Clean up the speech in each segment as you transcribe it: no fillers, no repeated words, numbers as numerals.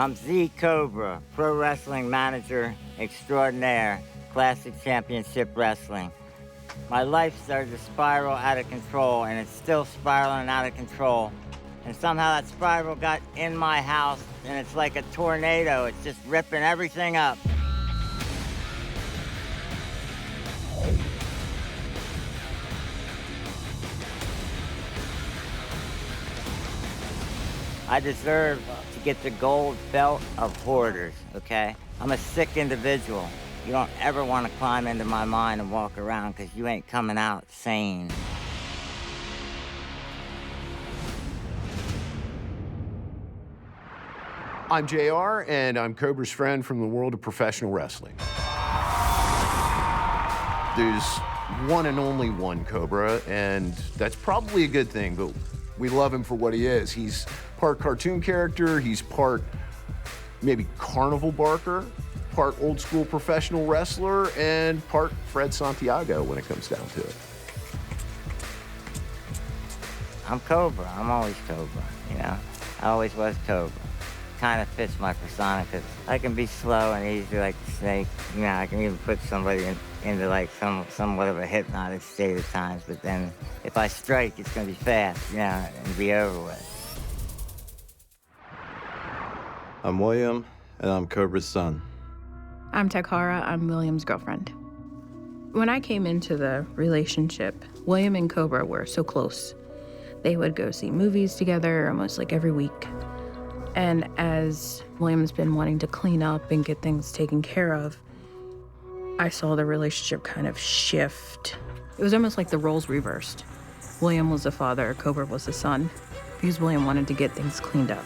I'm Z Cobra, pro wrestling manager extraordinaire, Classic Championship Wrestling. My life started to spiral out of control, and it's still spiraling out of control. And somehow that spiral got in my house, and it's like a tornado. It's just ripping everything up. I deserve to get the gold belt of hoarders, okay? I'm a sick individual. You don't ever want to climb into my mind and walk around because you ain't coming out sane. I'm JR, and I'm Cobra's friend from the world of professional wrestling. There's one and only one Cobra, and that's probably a good thing, but we love him for what he is. He's part cartoon character, he's part maybe carnival barker, part old school professional wrestler, and part Fred Santiago when it comes down to it. I'm Cobra. I'm always Cobra, you know? I always was Cobra. Kind of fits my persona because I can be slow and easy like the snake. You know, I can even put somebody into like somewhat of a hypnotic state at times, but then if I strike, it's going to be fast, you know, and be over with. I'm William, and I'm Cobra's son. I'm Takara. I'm William's girlfriend. When I came into the relationship, William and Cobra were so close. They would go see movies together almost like every week. And as William's been wanting to clean up and get things taken care of, I saw the relationship kind of shift. It was almost like the roles reversed. William was the father, Cobra was the son, because William wanted to get things cleaned up.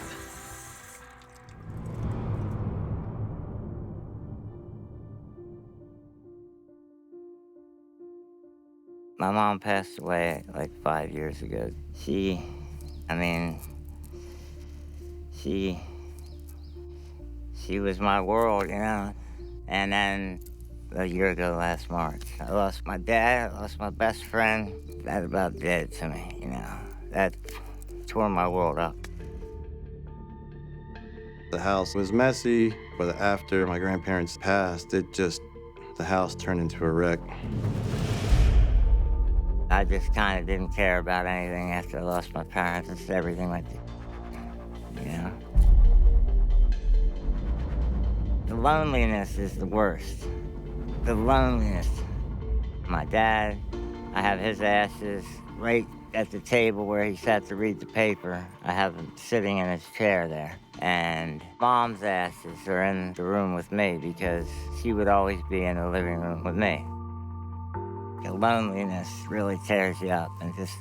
My mom passed away like 5 years ago. She was my world, you know? And then a year ago last March, I lost my dad, I lost my best friend. That about did it to me, you know? That tore my world up. The house was messy, but after my grandparents passed, the house turned into a wreck. I just kind of didn't care about anything after I lost my parents. It's everything went to, you know? The loneliness is the worst. The loneliness. My dad, I have his ashes right at the table where he sat to read the paper. I have him sitting in his chair there. And Mom's ashes are in the room with me because she would always be in the living room with me. The loneliness really tears you up and just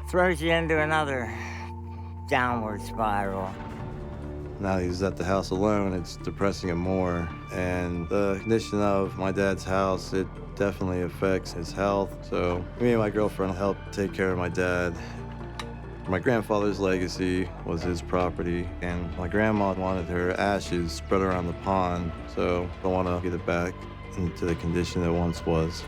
throws you into another downward spiral. Now he's at the house alone, it's depressing him more. And the condition of my dad's house, it definitely affects his health. So me and my girlfriend helped take care of my dad. My grandfather's legacy was his property, and my grandma wanted her ashes spread around the pond, so I want to get it back into the condition it once was.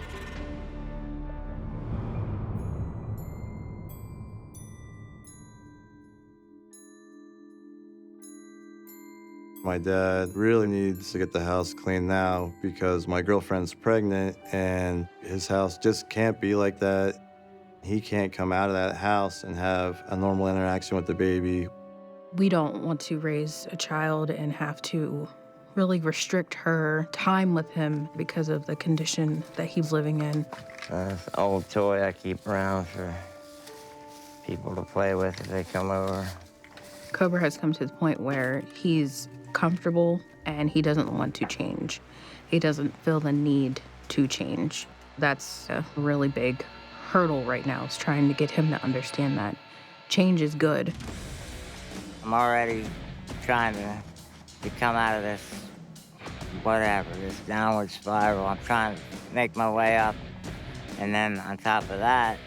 My dad really needs to get the house clean now because my girlfriend's pregnant and his house just can't be like that. He can't come out of that house and have a normal interaction with the baby. We don't want to raise a child and have to really restrict her time with him because of the condition that he's living in. It's an old toy I keep around for people to play with if they come over. Cobra has come to the point where he's comfortable and he doesn't want to change. He doesn't feel the need to change. That's a really big hurdle right now, is trying to get him to understand that change is good. I'm already trying to come out of this, whatever, this downward spiral. I'm trying to make my way up. And then on top of that,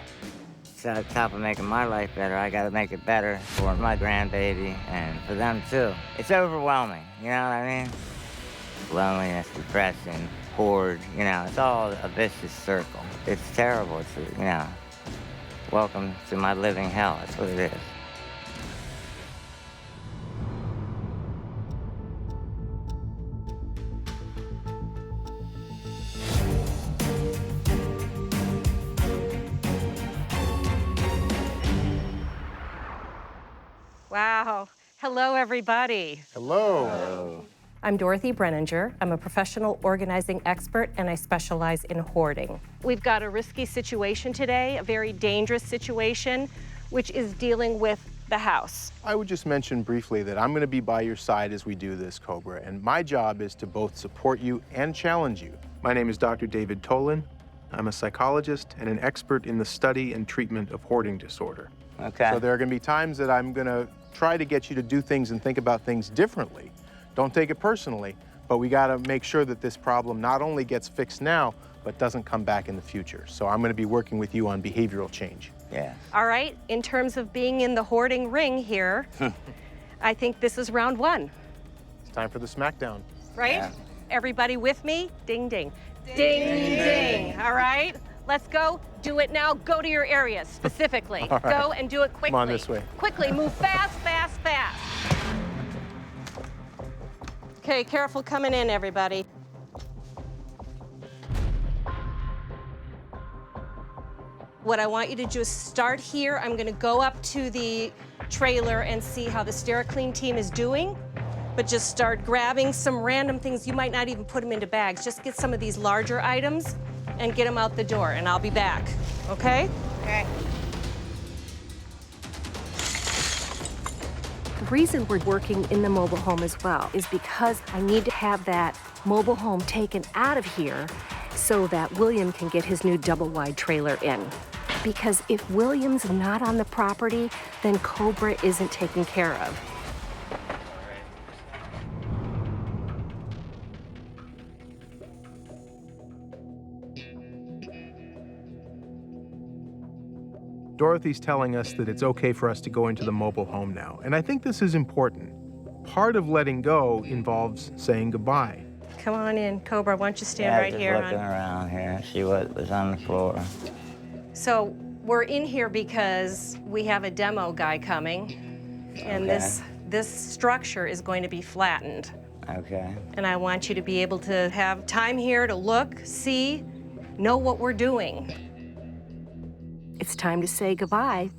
so on top of making my life better, I gotta make it better for my grandbaby and for them too. It's overwhelming, you know what I mean? Loneliness, depression, hoard, you know, it's all a vicious circle. It's terrible, it's, you know, welcome to my living hell, that's what it is. Wow. Hello, everybody. Hello. I'm Dorothy Brenninger. I'm a professional organizing expert, and I specialize in hoarding. We've got a risky situation today, a very dangerous situation, which is dealing with the house. I would just mention briefly that I'm going to be by your side as we do this, Cobra, and my job is to both support you and challenge you. My name is Dr. David Tolan. I'm a psychologist and an expert in the study and treatment of hoarding disorder. Okay. So there are going to be times that I'm going to try to get you to do things and think about things differently. Don't take it personally, but we got to make sure that this problem not only gets fixed now, but doesn't come back in the future. So I'm going to be working with you on behavioral change. Yeah. All right, in terms of being in the hoarding ring here, I think this is round one, It's time for the smackdown. right? Yeah. Everybody with me? Ding, ding. Ding, ding. All right, let's go. Do it now. Go to your areas specifically. All right. Go and do it quickly. Come on this way. Quickly, move fast, fast, fast. Okay, careful coming in, everybody. What I want you to do is start here. I'm gonna go up to the trailer and see how the SteriClean team is doing, but just start grabbing some random things. You might not even put them into bags. Just get some of these larger items and get them out the door, and I'll be back, okay? Okay. The reason we're working in the mobile home as well is because I need to have that mobile home taken out of here so that William can get his new double-wide trailer in. Because if William's not on the property, then Cobra isn't taken care of. Dorothy's telling us that it's okay for us to go into the mobile home now, and I think this is important. Part of letting go involves saying goodbye. Come on in, Cobra. Why don't you stand Yeah, right just here? looking around here, see what was on the floor. So we're in here because we have a demo guy coming, and Okay. this structure is going to be flattened. Okay. And I want you to be able to have time here to look, see, know what we're doing. It's time to say goodbye.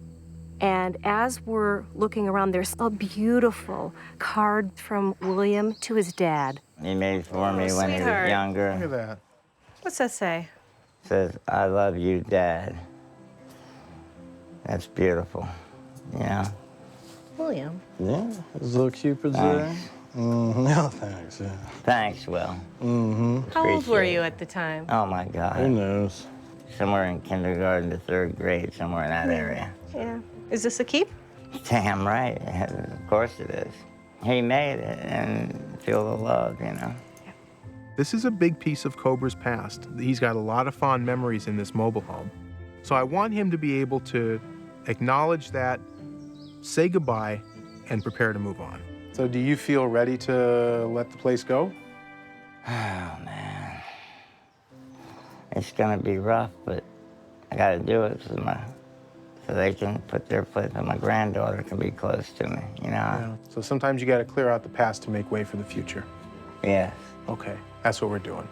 And as we're looking around, there's a beautiful card from William to his dad. He made for me when he was sweetheart. younger. Look at that. What's that say? Says, I love you, Dad. That's beautiful. Yeah. William. Yeah, there's little cupids Thanks. there. No, thanks. Yeah. Thanks, Will. How old were Appreciate you it. at the time? Oh my Who God. knows? Somewhere in kindergarten to third grade, somewhere in that area. Yeah. Is this a keep? Damn right. Of course it is. He made it and feel the love, you know. This is a big piece of Cobra's past. He's got a lot of fond memories in this mobile home. So I want him to be able to acknowledge that, say goodbye, and prepare to move on. So do you feel ready to let the place go? Oh man. It's gonna be rough, but I gotta do it so they can put their foot, so my granddaughter can be close to me, you know? So sometimes you got to clear out the past to make way for the future. Yes. Okay, that's what we're doing.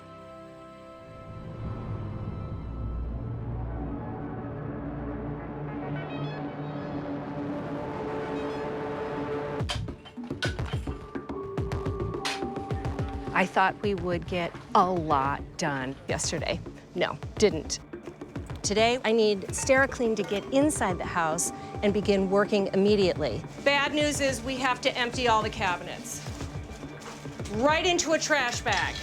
I thought we would get a lot done yesterday. No, didn't. Today, I need SteriClean to get inside the house and begin working immediately. Bad news is we have to empty all the cabinets. Right into a trash bag.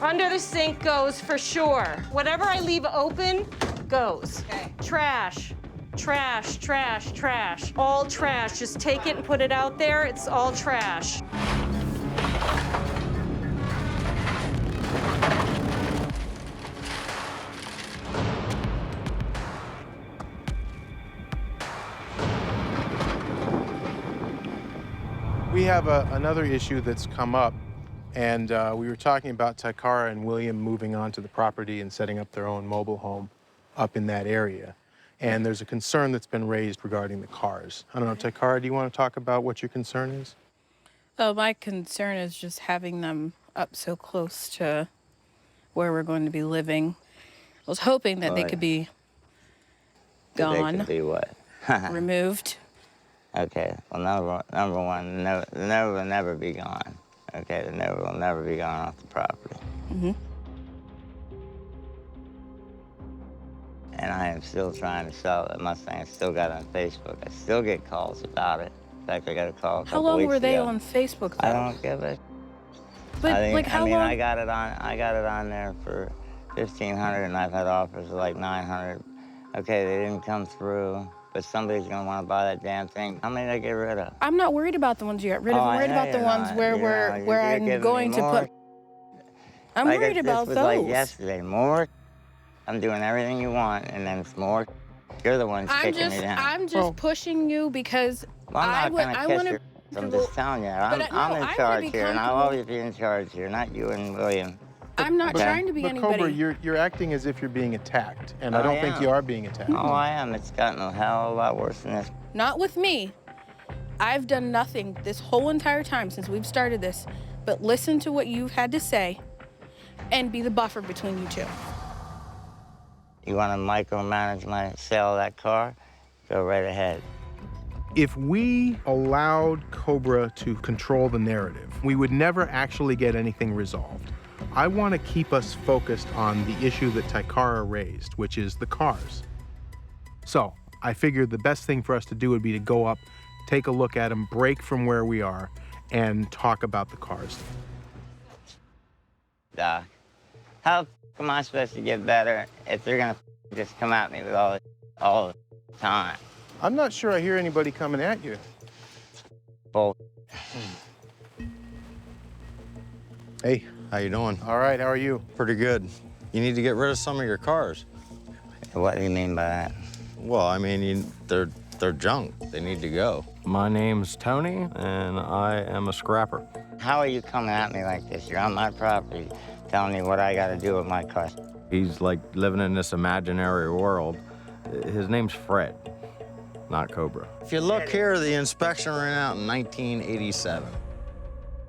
Under the sink goes for sure. Whatever I leave open goes. Okay. Trash, trash, trash, trash. All trash. Just take it and put it out there. It's all trash. We have another issue that's come up, and we were talking about Takara and William moving onto the property and setting up their own mobile home up in that area. And there's a concern that's been raised regarding the cars. I don't know, Takara, do you want to talk about what your concern is? Oh, my concern is just having them up so close to where we're going to be living. I was hoping that they could be They gone, can be what? removed. Okay, well, number one, the neighbor will never be gone. Okay, the neighbor will never be gone off the property. Mm-hmm. And I am still trying to sell it. Mustang. I still got it on Facebook. I still get calls about it. In fact, I got a call a couple How long weeks were they ago. on Facebook, though? I don't give a. But, I think, like, how I mean, long? I got it on there for 1,500, and I've had offers of like 900. Okay, they didn't come through, but somebody's gonna want to buy that damn thing. How many did I get rid of? I'm not worried about the ones you got rid of. Oh, I'm I worried know about the you're ones not. where You're I'm giving going me to more. put. I'm Like, worried about this was those. like yesterday. More. I'm doing everything you want, and then it's more. You're the one kicking me down. I'm just Well- pushing you because Well, I'm not I gonna want kiss to. your. I'm just telling you. I'm no, in I wanna charge be here, and I'll comfortable. always be in charge here. Not you and William. I'm not Okay. trying to be But anybody. Cobra, you're acting as if you're being attacked, and I don't think am. you are being attacked. Oh, I am. It's gotten a hell of a lot worse than this. Not with me. I've done nothing this whole entire time since we've started this, but listen to what you've had to say, and be the buffer between you two. You want to micromanage my sale of that car? Go right ahead. If we allowed Cobra to control the narrative, we would never actually get anything resolved. I want to keep us focused on the issue that Taikara raised, which is the cars. So I figured the best thing for us to do would be to go up, take a look at them, break from where we are, and talk about the cars. Doc, how am I supposed to get better if they're gonna just come at me with all the time? I'm not sure I hear anybody coming at you. Bull. Hey, How you doing? all right, how are you? Pretty good. You need to get rid of some of your cars. What do you mean by that? Well, I mean, they're junk. They need to go. My name's Tony, and I am a scrapper. How are you coming at me like this? You're on my property, telling me what I got to do with my car. He's like living in this imaginary world. His name's Fred, not Cobra. If you look here, the inspection ran out in 1987.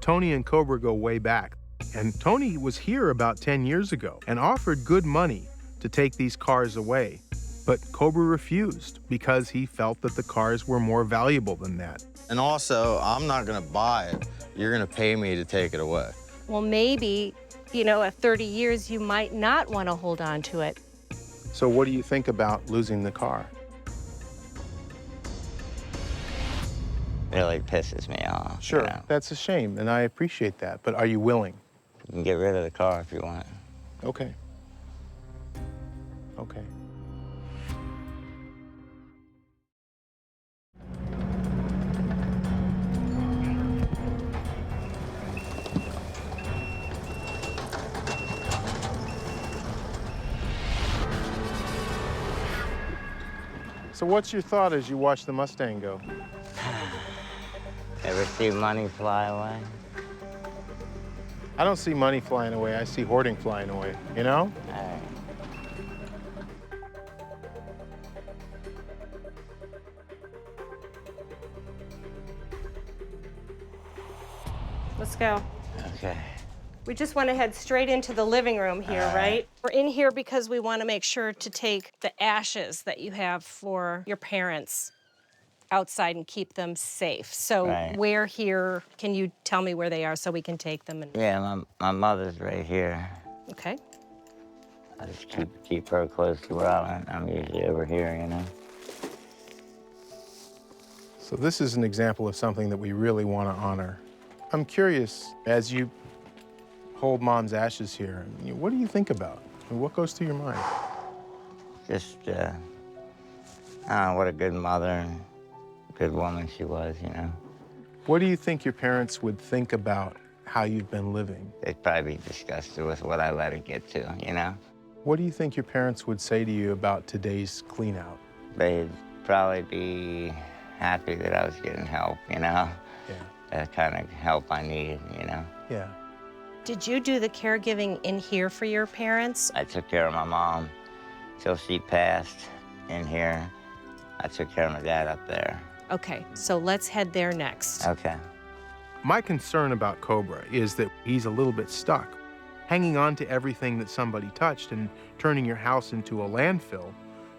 Tony and Cobra go way back. And Tony was here about 10 years ago and offered good money to take these cars away. But Cobra refused because he felt that the cars were more valuable than that. And also, I'm not gonna buy it. You're gonna pay me to take it away. Well, maybe, at 30 years, you might not want to hold on to it. So what do you think about losing the car? Really pisses me off. Sure, You know? that's a shame, and I appreciate that, but are you willing? You can get rid of the car if you want. Okay. Okay. So what's your thought as you watch the Mustang go? Ever see money fly away? I don't see money flying away, I see hoarding flying away, you know? All right. Let's go. Okay. We just want to head straight into the living room here, right? We're in here because we want to make sure to take the ashes that you have for your parents outside and keep them safe. So Right. where here, can you tell me where they are so we can take them? Yeah, my mother's right here. Okay. I just keep her close to where I'm usually over here, you know? So this is an example of something that we really want to honor. I'm curious, as you hold Mom's ashes here, what do you think about? I mean, what goes through your mind? Just, I don't know, what a good mother and good woman she was, you know? What do you think your parents would think about how you've been living? They'd probably be disgusted with what I let her get to, you know? What do you think your parents would say to you about today's clean out? They'd probably be happy that I was getting help, you know? Yeah. That kind of help I needed, you know? Yeah. Did you do the caregiving in here for your parents? I took care of my mom till she passed in here. I took care of my dad up there. Okay, so let's head there next. Okay. My concern about Cobra is that he's a little bit stuck. Hanging on to everything that somebody touched and turning your house into a landfill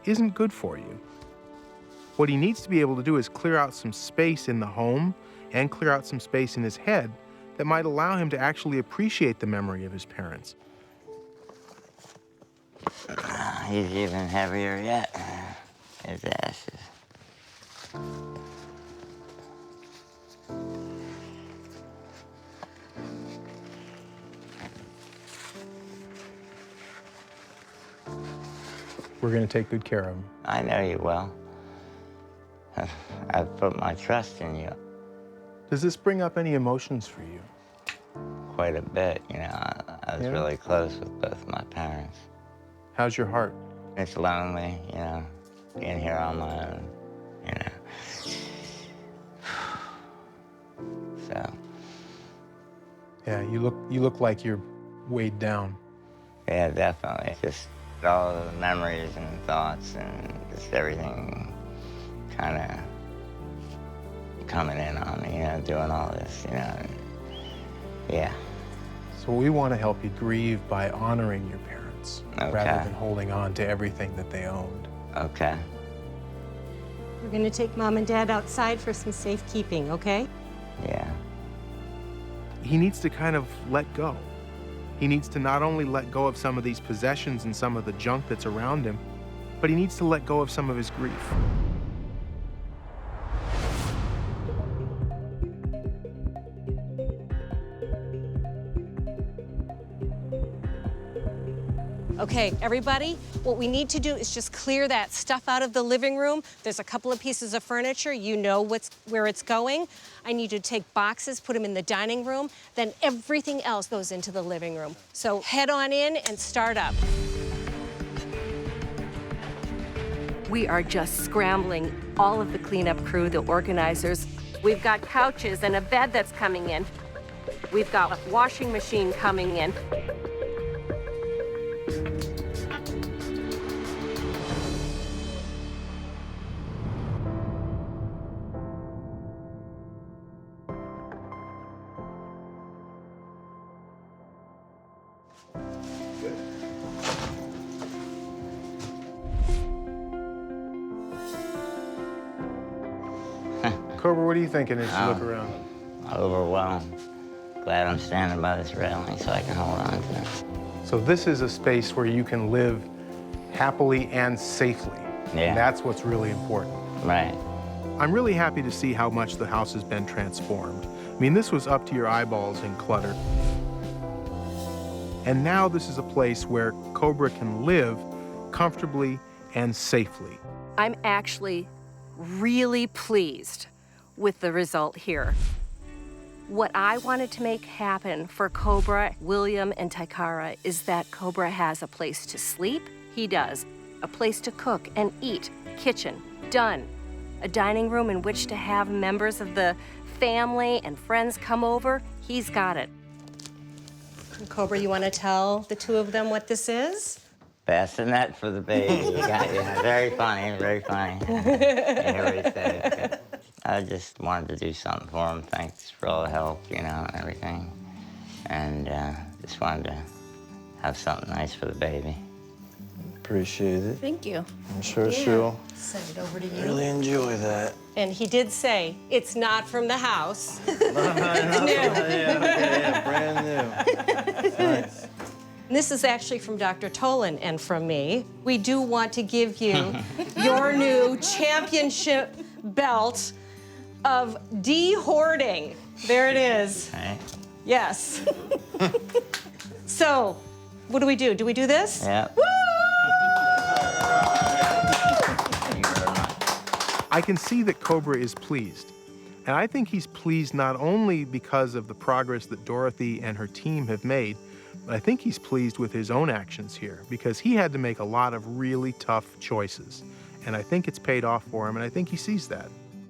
isn't good for you. What he needs to be able to do is clear out some space in the home and clear out some space in his head that might allow him to actually appreciate the memory of his parents. He's even heavier yet. His ashes. We're going to take good care of him. I know you will. I've put my trust in you Does this bring up any emotions for you? quite a bit. You know, I was Yeah. really close with both my parents. How's your heart? It's lonely, you know, being here on my own, you know. So, Yeah, you look like you're weighed down. yeah, definitely. Just all the memories and thoughts and just everything kind of coming in on me, you know, doing all this, you know. And, yeah. So we want to help you grieve by honoring your parents Okay. rather than holding on to everything that they owned. Okay. We're gonna take Mom and Dad outside for some safekeeping, okay? Yeah. He needs to kind of let go. He needs to not only let go of some of these possessions and some of the junk that's around him, but he needs to let go of some of his grief. Okay, everybody, what we need to do is just clear that stuff out of the living room. There's a couple of pieces of furniture. You know where it's going. I need you to take boxes, put them in the dining room. Then everything else goes into the living room. So head on in and start up. We are just scrambling all of the cleanup crew, the organizers. We've got couches and a bed that's coming in. We've got a washing machine coming in. Cobra, what are you thinking as you look around? Overwhelmed. Glad I'm standing by this railing so I can hold on to it. So this is a space where you can live happily and safely. Yeah. And that's what's really important. Right. I'm really happy to see how much the house has been transformed. I mean, this was up to your eyeballs in clutter. And now this is a place where Cobra can live comfortably and safely. I'm actually really pleased with the result here. What I wanted to make happen for Cobra, William, and Tykara is that Cobra has a place to sleep. He does. A place to cook and eat. Kitchen. Done. A dining room in which to have members of the family and friends come over. He's got it. Cobra, you want to tell the two of them what this is? Bassinet for the baby. You got, yeah, very funny, very funny. Yeah, what he said. I just wanted to do something for him. Thanks for all the help, you know, and everything. And just wanted to have something nice for the baby. Appreciate it. Thank you. I'm sure she'll Send it over to you. really enjoy that. And he did say, it's not from the house. Yeah, brand new. Nice. This is actually from Dr. Tolan and from me. We do want to give you your new championship belt of de-hoarding. There it is. Right? Yes. So, what do? Do we do this? Yep. Woo! Thank you very much. I can see that Cobra is pleased. And I think he's pleased not only because of the progress that Dorothy and her team have made, but I think he's pleased with his own actions here because he had to make a lot of really tough choices. And I think it's paid off for him, and I think he sees that.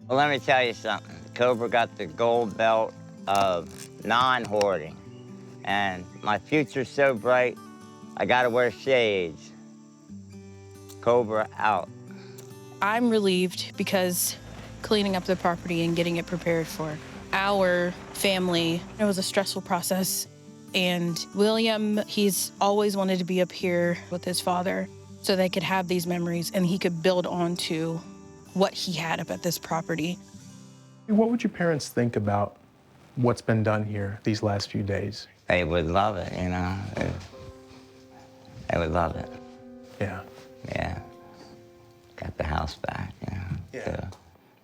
Well, let me tell you something. Cobra got the gold belt of non-hoarding. And my future's so bright, I gotta wear shades. Cobra out. I'm relieved because cleaning up the property and getting it prepared for our family, it was a stressful process. And William, he's always wanted to be up here with his father so they could have these memories and he could build on to what he had up at this property. What would your parents think about what's been done here these last few days? They would love it, you know. They would love it. Yeah. Yeah. Got the house back, you know. Yeah. too.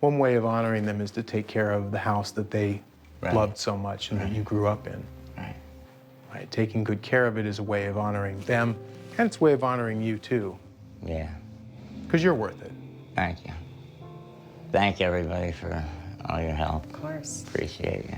One way of honoring them is to take care of the house that they Right. loved so much and that you grew up in. Right. Right? Taking good care of it is a way of honoring them, and it's a way of honoring you too, Yeah. because you're worth it. Thank you. Thank everybody for all your help. Of course. Appreciate you.